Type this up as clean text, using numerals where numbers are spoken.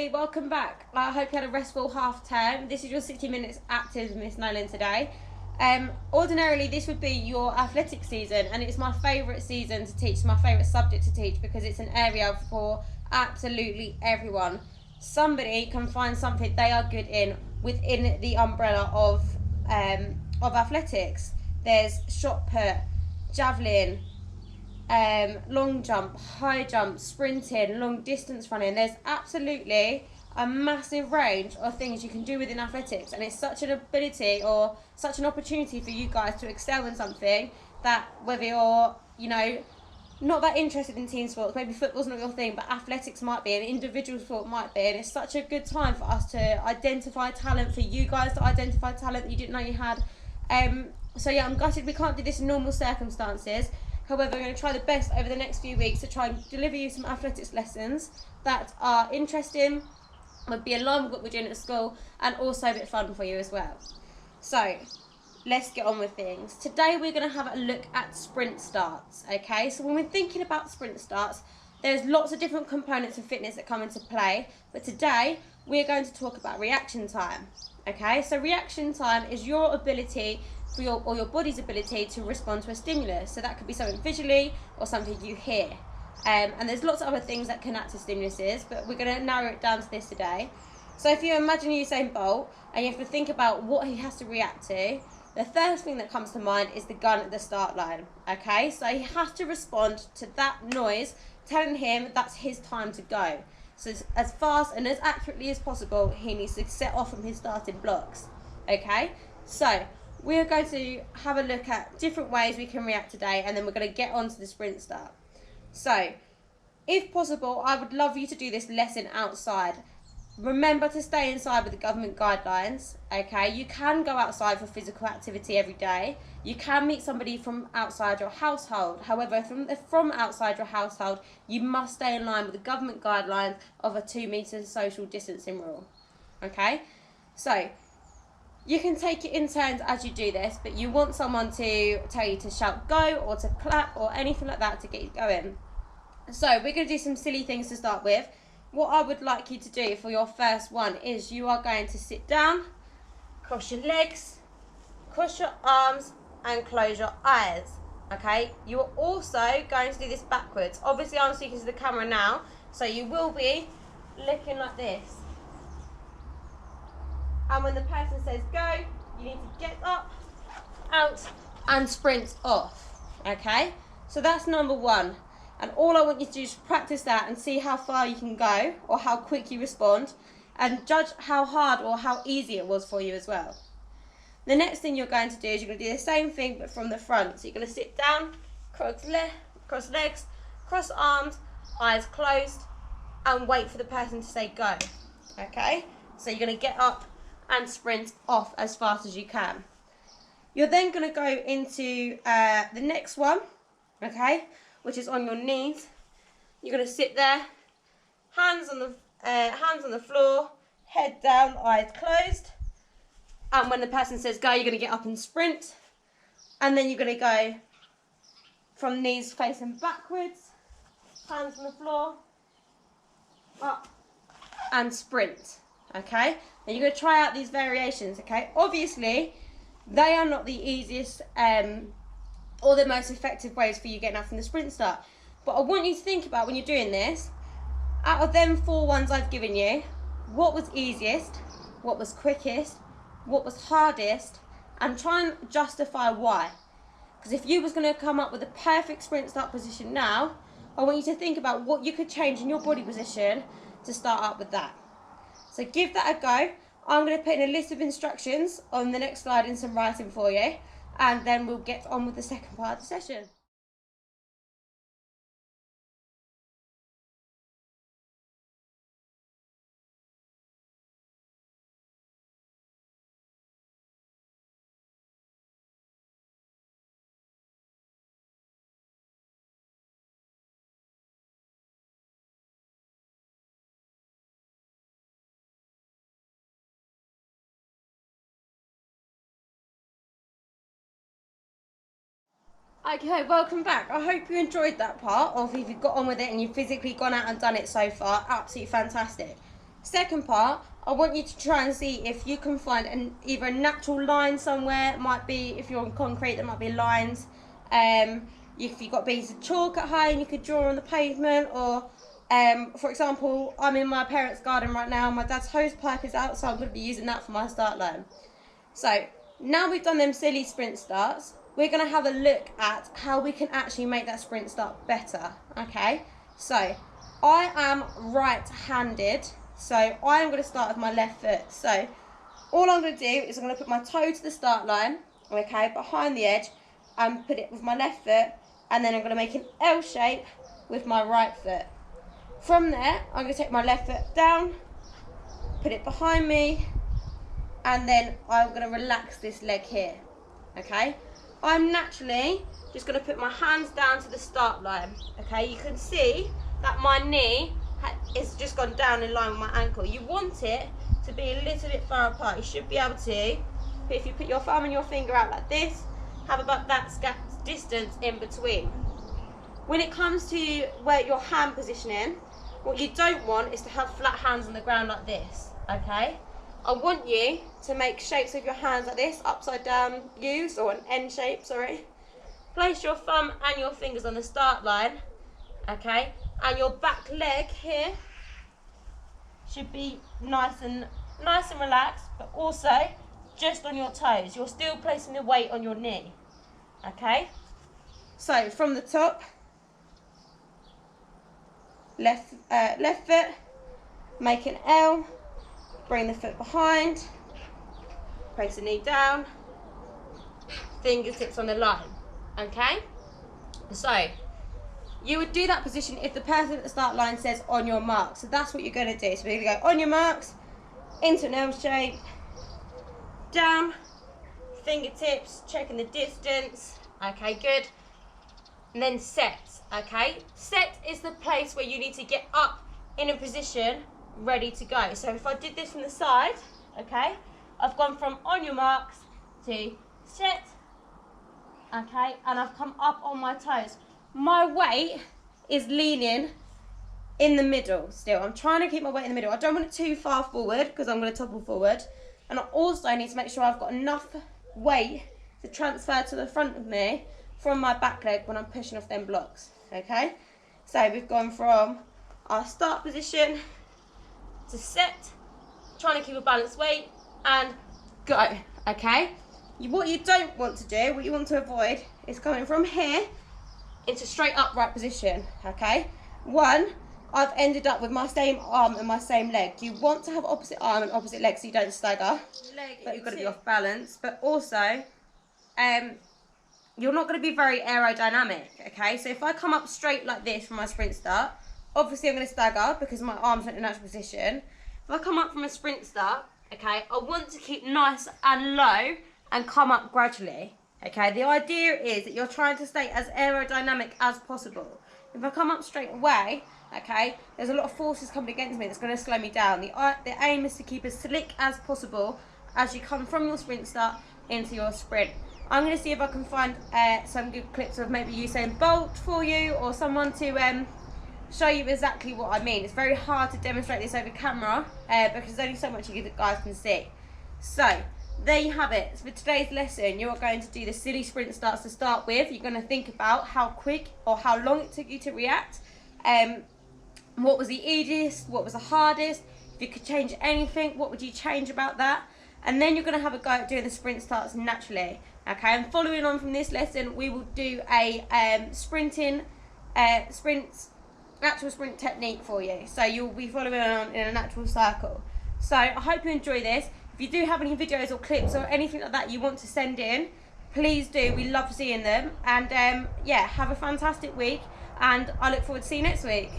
everybody, welcome back. I hope you had a restful half term. This is your 60 minutes active with Ms Nolan today. Ordinarily this would be your athletic season, and it's my favourite season to teach, my favourite subject to teach, because it's an area for absolutely everyone. Somebody can find something they are good in within the umbrella of athletics. There's shot put, javelin, long jump, high jump, sprinting, long distance running. There's absolutely a massive range of things you can do within athletics, and it's such an ability or such an opportunity for you guys to excel in something that, whether you're, not that interested in team sports, maybe football's not your thing, but athletics might be, and individual sport might be, and it's such a good time for us to identify talent, for you guys to identify talent that you didn't know you had. So yeah, I'm gutted we can't do this in normal circumstances. However, we're going to try the best over the next few weeks to try and deliver you some athletics lessons that are interesting, would be along with what we're doing at school, and also a bit fun for you as well. So, let's get on with things. Today we're going to have a look at sprint starts, okay? So when we're thinking about sprint starts, there's lots of different components of fitness that come into play, but today we're going to talk about reaction time, okay? So reaction time is your ability for your body's ability to respond to a stimulus. So that could be something visually or something you hear. And there's lots of other things that can act as stimuluses, but we're going to narrow it down to this today. So if you imagine Usain Bolt and you have to think about what he has to react to, the first thing that comes to mind is the gun at the start line, okay? So he has to respond to that noise telling him that's his time to go. So as fast and as accurately as possible, he needs to set off from his starting blocks, okay? So we're going to have a look at different ways we can react today, and then we're going to get on to the sprint start. So, if possible, I would love you to do this lesson outside. Remember to stay inside with the government guidelines, okay? You can go outside for physical activity every day. You can meet somebody from outside your household. However, from outside your household, you must stay in line with the government guidelines of a 2 metre social distancing rule, okay? So, you can take it in turns as you do this, but you want someone to tell you to shout go or to clap or anything like that to get you going. So we're going to do some silly things to start with. What I would like you to do for your first one is you are going to sit down, cross your legs, cross your arms and close your eyes, okay? You are also going to do this backwards. Obviously I'm speaking to the camera now, so you will be looking like this. And when the person says go, you need to get up, out, and sprint off, okay? So that's number one. And all I want you to do is practice that and see how far you can go, or how quick you respond, and judge how hard or how easy it was for you as well. The next thing you're going to do is you're going to do the same thing, but from the front. So you're going to sit down, cross legs, cross arms, eyes closed, and wait for the person to say go, okay? So you're going to get up and sprint off as fast as you can. You're then going to go into the next one, okay, which is on your knees. You're going to sit there, hands on the floor, head down, eyes closed. And when the person says go, you're going to get up and sprint. And then you're going to go from knees facing backwards, hands on the floor, up, and sprint. Okay, and you're going to try out these variations, okay? Obviously, they are not the easiest or the most effective ways for you getting up from the sprint start. But I want you to think about when you're doing this, out of them 4 ones I've given you, what was easiest, what was quickest, what was hardest, and try and justify why. Because if you was going to come up with a perfect sprint start position now, I want you to think about what you could change in your body position to start up with that. So give that a go. I'm going to put in a list of instructions on the next slide in some writing for you, and then we'll get on with the second part of the session. Okay, welcome back. I hope you enjoyed that part, or if you've got on with it and you've physically gone out and done it so far, absolutely fantastic. Second part, I want you to try and see if you can find either a natural line somewhere. It might be, if you're on concrete, there might be lines. If you've got a piece of chalk at home, you could draw on the pavement. Or, for example, I'm in my parents' garden right now. My dad's hose pipe is out, so I'm going to be using that for my start line. So, now we've done them silly sprint starts, we're going to have a look at how we can actually make that sprint start better. Okay, so I am right-handed. So I am going to start with my left foot. So all I'm going to do is I'm going to put my toe to the start line, okay, behind the edge, and put it with my left foot, and then I'm going to make an L shape with my right foot. From there, I'm going to take my left foot down, put it behind me, and then I'm going to relax this leg here, okay. I'm naturally just going to put my hands down to the start line, okay. You can see that my knee it's just gone down in line with my ankle. You want it to be a little bit far apart. You should be able to, if you put your thumb and your finger out like this, have about that distance in between. When it comes to where your hand positioning, what you don't want is to have flat hands on the ground like this, okay? I want you to make shapes with your hands like this, upside down U's, or an N shape, sorry. Place your thumb and your fingers on the start line, okay? And your back leg here should be nice and relaxed, but also just on your toes. You're still placing the weight on your knee, okay? So from the top, left foot, make an L, bring the foot behind, place the knee down, fingertips on the line, okay? So you would do that position if the person at the start line says on your marks. So that's what you're going to do. So we're going to go on your marks, into an L shape, down, fingertips, checking the distance. Okay, good. And then set, okay? Set is the place where you need to get up in a position ready to go. So if I did this from the side, okay, I've gone from on your marks to set, okay, and I've come up on my toes. My weight is leaning in the middle still. I'm trying to keep my weight in the middle. I don't want it too far forward because I'm going to topple forward. And I also need to make sure I've got enough weight to transfer to the front of me from my back leg when I'm pushing off them blocks. Okay? So we've gone from our start position to set, trying to keep a balanced weight, and go. Okay? What you don't want to do, what you want to avoid, is coming from here into straight upright position, okay? One, I've ended up with my same arm and my same leg. You want to have opposite arm and opposite leg so you don't stagger, but you've got to be off balance. But also, you're not going to be very aerodynamic, okay? So if I come up straight like this from my sprint start, obviously I'm going to stagger because my arm's not in a natural position. If I come up from a sprint start, okay, I want to keep nice and low and come up gradually. Okay, the idea is that you're trying to stay as aerodynamic as possible. If I come up straight away, okay, there's a lot of forces coming against me that's going to slow me down. The aim is to keep as slick as possible as you come from your sprint start into your sprint. I'm going to see if I can find some good clips of maybe Usain Bolt for you, or someone to show you exactly what I mean. It's very hard to demonstrate this over camera because there's only so much you guys can see. So there you have it. So for today's lesson, you are going to do the silly sprint starts to start with. You're going to think about how quick or how long it took you to react. What was the easiest? What was the hardest? If you could change anything, what would you change about that? And then you're going to have a go at doing the sprint starts naturally. Okay, and following on from this lesson, we will do a actual sprint technique for you. So you'll be following on in a natural circle. So I hope you enjoy this. If you do have any videos or clips or anything like that you want to send in, please do. We love seeing them. And yeah, have a fantastic week, and I look forward to seeing you next week.